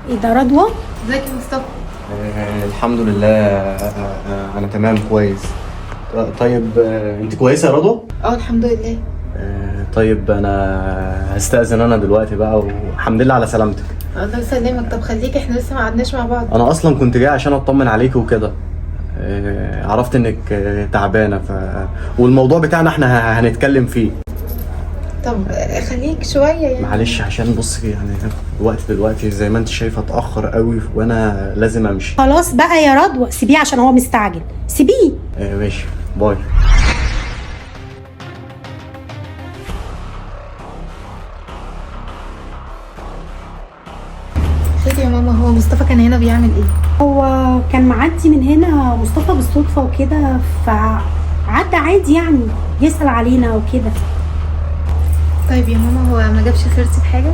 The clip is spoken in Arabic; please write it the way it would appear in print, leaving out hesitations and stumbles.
ايه ده رضوى؟ ازيك يا مصطفى؟ الحمد لله. انا تمام كويس. طيب انت كويسه يا رضوى؟ الحمد لله. طيب انا هستأذن انا دلوقتي بقى، والحمد لله على سلامتك. الله يسلمك. طب خليك، احنا لسه ما قعدناش مع بعض. انا اصلا كنت جاي عشان اطمن عليك وكده. عرفت انك تعبانه والموضوع بتاعنا احنا هنتكلم فيه. طب خليك شويه يعني. معلش عشان بصي يعني الوقت دلوقتي زي ما انت شايفه اتأخر قوي وانا لازم امشي. خلاص بقى يا رضوى سيبيه عشان هو مستعجل، سيبيه. ماشي، باي. خير يا ماما، هو مصطفى كان هنا بيعمل ايه؟ هو كان معدي من هنا مصطفى بالصدفه وكده، فعدى عادي يعني يسأل علينا وكده. طيب يا ماما، هو ما جابش سيرتي بحاجه؟